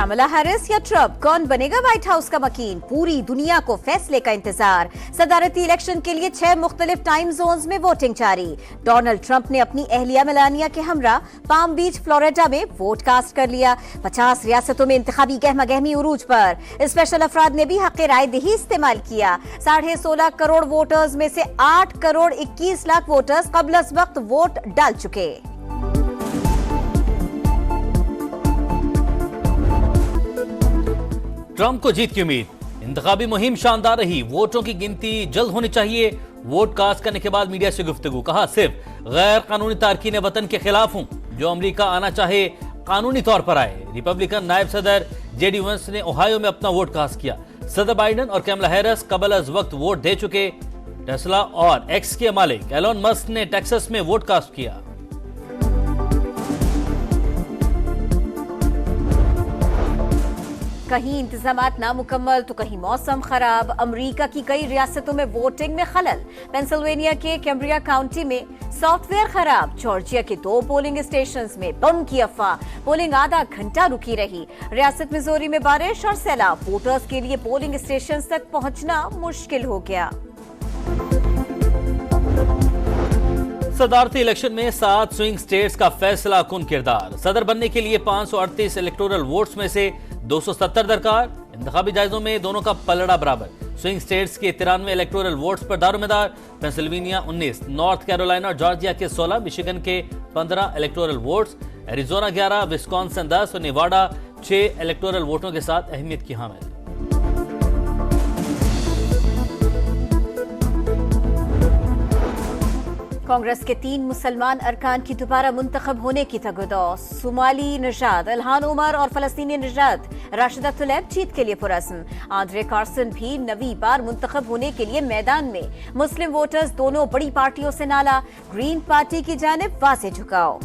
कमला Harris या Trump, कौन बनेगा व्हाइट हाउस का मकीन? पूरी दुनिया को फैसले का इंतजार। सदारती इलेक्शन के लिए 6 मुख्तलिफ टाइम जोन्स में वोटिंग जारी। डोनाल्ड ट्रंप ने अपनी अहलिया मेलानिया के हमरा पाम बीच फ्लोरिडा में वोट कास्ट कर लिया। 50 रियासतों में इंतखाबी गहमा गहमी उरूज पर। स्पेशल अफराद ने भी हक राय दही इस्तेमाल किया। 16.5 करोड़ वोटर्स में से 8 करोड़ 21 लाख वोटर्स कबल अज वक्त वोट डाल चुके। ट्रंप को जीत की उम्मीद। इंतखाबी मुहिम शानदार रही। वोटों की गिनती जल्द होनी चाहिए। वोट कास्ट करने के बाद मीडिया से गुफ्तगू। कहा, सिर्फ गैर कानूनी तारकीन वतन के खिलाफ हूं। जो अमेरिका आना चाहे कानूनी तौर पर आए। रिपब्लिकन नायब सदर जेडी वंस ने ओहायो में अपना वोट कास्ट किया। सदर बाइडेन और कमला हैरिस कबल अज वक्त वोट दे चुके। टेस्ला और एक्स के मालिक एलोन मस्क ने टेक्सास में वोट कास्ट किया। कहीं इंतजामात नामुकम्मल तो कहीं मौसम खराब। अमेरिका की कई रियासतों में वोटिंग में खलल। पेंसिल्वेनिया के कैम्ब्रिया काउंटी में सॉफ्टवेयर खराब। जॉर्जिया के 2 पोलिंग स्टेशंस में बम की अफवाह। पोलिंग आधा घंटा रुकी रही। रियासत मिजोरी में बारिश और सैलाब। वोटर्स के लिए पोलिंग स्टेशंस तक पहुंचना मुश्किल हो गया। सदारती इलेक्शन में 7 स्विंग स्टेट्स का फैसला कुन किरदार। सदर बनने के लिए 538 इलेक्टोरल वोट्स में से 270 दरकार। इंतखाबी जायजों में दोनों का पलड़ा बराबर। स्विंग स्टेट्स के 93 इलेक्टोरल वोट्स पर दारोमदार। पेंसिल्वेनिया 19, नॉर्थ कैरोलिना और जॉर्जिया के 16, मिशिगन के 15 इलेक्टोरल वोट्स, एरिजोना 11, विस्कॉन्सिन 10 और नेवाडा 6 इलेक्टोरल वोटों के साथ अहमियत की हामिल। कांग्रेस के 3 मुसलमान अरकान की दोबारा मुंतखब होने की तगदो। सोमाली निजात इल्हान उमर और फलस्तीनी निजात राशिदा तुलैब जीत के लिए पुरस्म। आंद्रे कार्सन भी नवी बार मुंतखब होने के लिए मैदान में। मुस्लिम वोटर्स दोनों बड़ी पार्टियों से नाला। ग्रीन पार्टी की जानिब वाज़े झुकाव।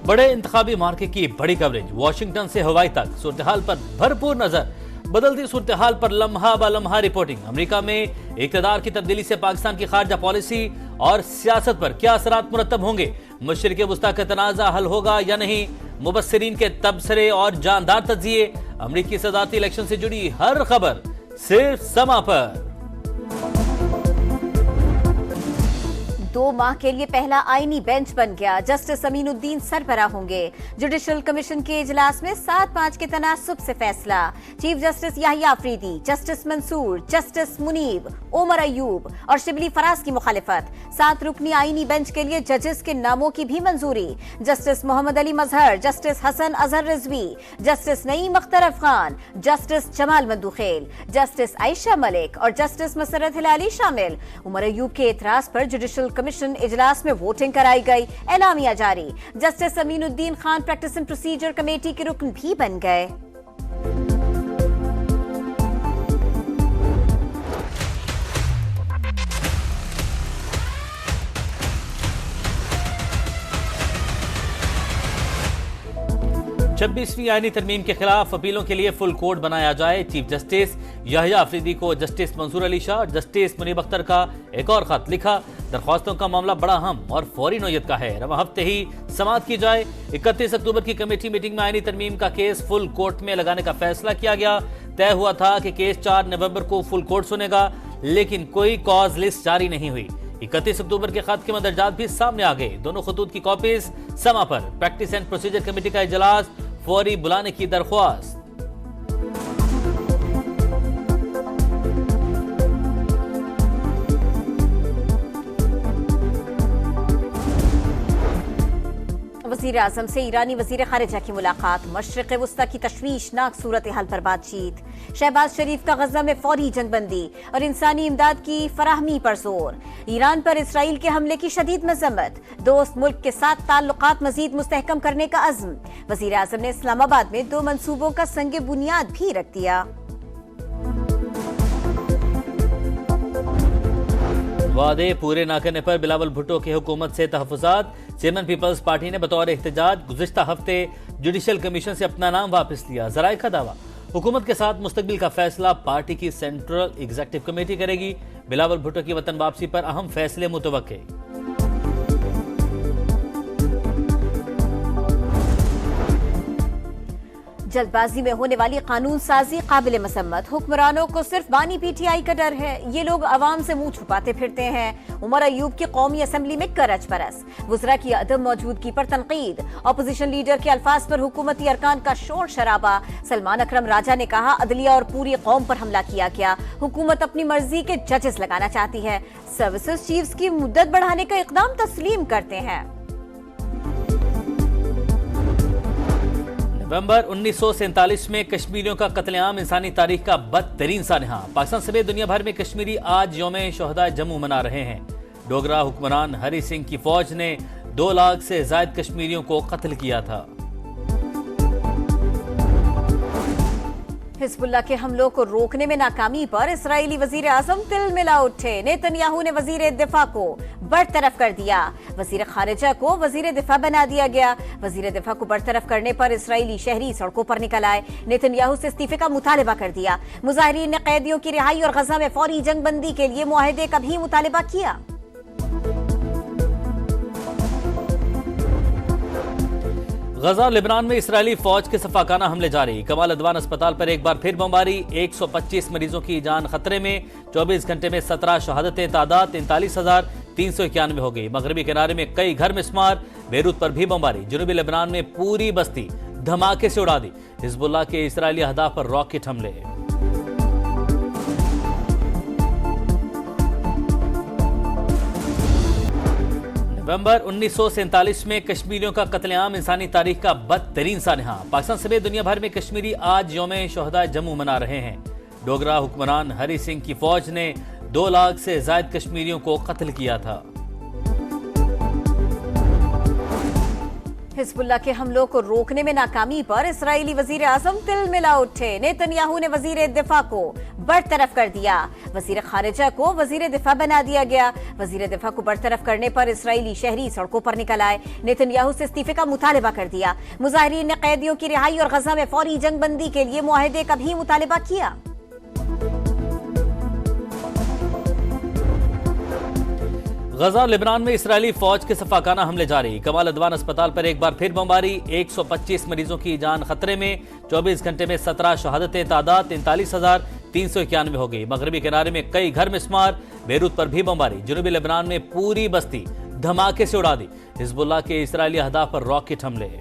बड़े इंतखाबी मार्के की बड़ी कवरेज। वॉशिंगटन से हवाई तक सूरत-ए-हाल पर भरपूर नजर। बदलती सूरत-ए-हाल पर लम्हा ब लम्हा रिपोर्टिंग। अमेरिका में इक़्तिदार की तब्दीली से पाकिस्तान की खारजा पॉलिसी और सियासत पर क्या असरात मुरत्तब होंगे? मशरिक़ वुस्ता का तनाज़ा हल होगा या नहीं? मुबस्सिरीन के तबसरे और जानदार तज्जिए। अमेरिकी सदारती इलेक्शन से जुड़ी हर खबर सिर्फ समा पर। 2 माह के लिए पहला आईनी बेंच बन गया। जस्टिस अमीनुद्दीन सरबराह होंगे। जुडिशल कमीशन के इजलास में 7-5 के तनासुब से फैसला। Chief justice Yahya Afridi, justice Mansoor, justice Munib, Umar Ayub और शिबली फराज की मुखालिफत। 7 रुकनी आईनी बेंच के लिए जजेस के नामों की भी मंजूरी। Justice Mohammad Ali Mazhar, justice Hasan Azhar Rizvi, justice Naeem Akhtar Afghan, justice Jamal Mandokhail, justice Ayesha Malik और जस्टिस मसरत हिलाली शामिल। उमर अयूब के एतराज पर जुडिशल कमीशन इजलास में वोटिंग कराई गई। एलामिया जारी। Justice Aminuddin Khan practice and procedure committee के रुकन भी बन गए। छब्बीसवीं आईनी तरमीम के खिलाफ अपीलों के लिए फुल कोर्ट बनाया जाए। चीफ जस्टिस याहिया अफरीदी को जस्टिस मंसूर अली शाह और जस्टिस मुनीब अख्तर का एक और खत लिखा। दरख्वास्तों का मामला बड़ा अहम और फौरी नोयत का है। रवा हफ्ते ही समाअत की जाए। 31 अक्टूबर की कमेटी मीटिंग में आईनी तरमीम का केस फुल कोर्ट में लगाने का फैसला किया गया। तय हुआ था कि केस 4 नवंबर को फुल कोर्ट सुनेगा, लेकिन कोई कॉज लिस्ट जारी नहीं हुई। 31 अक्टूबर के खत के मदरजात भी सामने आ गए। दोनों खतूत की कॉपीज समा पर। प्रैक्टिस एंड प्रोसीजर कमेटी का इजलास फौरी बुलाने की दरख्वास्त। वज़ीर आज़म से ईरानी वज़ीर ख़ारिजा की मुलाकात। मशरिक़ वुस्ता की तशवीशनाक सूरत हाल पर बातचीत। शहबाज शरीफ का गज़ा में फौरी जंगबंदी और इंसानी इमदाद की फराहमी पर जोर। ईरान पर इसराइल के हमले की शदीद मज़म्मत। दोस्त मुल्क के साथ ताल्लुकात मज़ीद मुस्तहकम करने का अज़्म। वज़ीर आज़म ने इस्लामाबाद में 2 मंसूबों का संगे बुनियाद भी रख दिया। वादे पूरे न करने पर बिलावल भुट्टो की हुकूमत से तहफ़्फ़ुज़ात। चेयरमैन पीपल्स पार्टी ने बतौर एहतजाज गुज़िश्ता हफ्ते जुडिशल कमीशन से अपना नाम वापस लिया। ज़राए का दावा, हुकूमत के साथ मुस्तकबिल का फैसला पार्टी की सेंट्रल एग्जीक्यूटिव कमेटी करेगी। बिलावल भुट्टो की वतन वापसी पर अहम फैसले मुतवक्के। जल्दबाजी में होने वाली कानून साजी काबिल मसम्मत। हुक्मरानों को सिर्फ बानी पीटीआई का डर है। ये लोग अवाम से मुंह छुपाते फिरते हैं। उमर अयूब की कौमी असम्बली में करच परस, वज़रा की अदम मौजूदगी पर तनकीद, अपोजिशन लीडर के अल्फाज पर हुकूमती अरकान का शोर शराबा। सलमान अकरम राजा ने कहा अदलिया और पूरी कौम पर हमला किया गया। हुकूमत अपनी मर्जी के जजेस लगाना चाहती है। सर्विसेज चीफ्स की मुद्दत बढ़ाने का इकदाम तस्लीम करते हैं। नवंबर 1947 में कश्मीरियों का कत्लेआम इंसानी तारीख का बदतरीन सानहा। पाकिस्तान समेत दुनिया भर में कश्मीरी आज यौम शोहदा जम्मू मना रहे हैं। डोगरा हुक्मरान हरी सिंह की फौज ने 2 लाख से ज्यादा कश्मीरियों को कत्ल किया था। हिजबुल्लाह के हमलों को रोकने में नाकामी पर इस्राएली वजीर आजम तिलमिला उठे। नेतन्याहू ने वजीर दिफा को बरतरफ कर दिया। वजीर खारिजा को वजीर दिफा बना दिया गया। वजीर दिफा को बरतरफ करने पर इस्राएली शहरी सड़कों पर निकल आए। नेतन्याहू से इस्तीफे का मुतालबा कर दिया। मुजाहिरीन ने कैदियों की रिहाई और गजा में फौरी जंगबंदी के लिए मुआहदे का भी मुतालबा किया। गजा लेबनान में इसराइली फौज के सफाकाना हमले जारी। कमाल अदवान अस्पताल पर एक बार फिर बमबारी। 125 मरीजों की जान खतरे में। 24 घंटे में 17 शहादतें। तादाद 43,391 हो गई। मगरबी किनारे में कई घर मिस्मार। बेरूत पर भी बमबारी। जनूबी लेबनान में पूरी बस्ती धमाके से उड़ा दी। हिजबुल्लाह के इसराइली अहदाफ पर रॉकेट हमले। नवंबर 1947 में कश्मीरियों का कत्लेआम इंसानी तारीख का बदतरीन सानहा। पाकिस्तान समेत दुनिया भर में कश्मीरी आज यौम शोहदा जम्मू मना रहे हैं। डोगरा हुक्मरान हरी सिंह की फौज ने 2 लाख से ज्यादा कश्मीरियों को कत्ल किया था। हिजबुल्लाह के हमलों को रोकने में नाकामी पर इस्राएली वजीर आजम तिलमिला उठे। नेतन्याहू ने वजीर दिफा को बरतरफ कर दिया। वजीर खारिजा को वजीर दिफा बना दिया गया। वजीर दिफा को बरतरफ करने पर इस्राएली शहरी सड़कों पर निकल आए। नेतन्याहू से इस्तीफे का मुतालबा कर दिया। मुजाहिरीन ने कैदियों की रिहाई और गजा में फौरी जंगबंदी के लिए मुआहदे का भी मुतालबा किया। गजा लेबनान में इसराइली फौज के सफाकाना हमले जारी। कमाल अदवान अस्पताल पर एक बार फिर बमबारी। 125 मरीजों की जान खतरे में। 24 घंटे में 17 शहादतें। तादाद 43,391 हो गई। मगरबी किनारे में कई घर मिस्मार। बेरूत पर भी बमबारी। जनूबी लेबनान में पूरी बस्ती धमाके से उड़ा दी। हिजबुल्लाह के इसराइली अहदाफ पर रॉकेट हमले।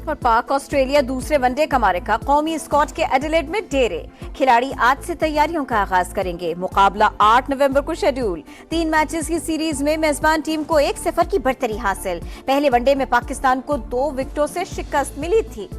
और पाक ऑस्ट्रेलिया दूसरे वनडे का मारिका कौमी स्क्वाड के एडिलेड में डेरे। खिलाड़ी आज से तैयारियों का आगाज करेंगे। मुकाबला 8 नवंबर को शेड्यूल। 3 मैचेस की सीरीज में मेजबान टीम को 1-0 की बढ़तरी हासिल। पहले वनडे में पाकिस्तान को 2 विकेटों से शिकस्त मिली थी।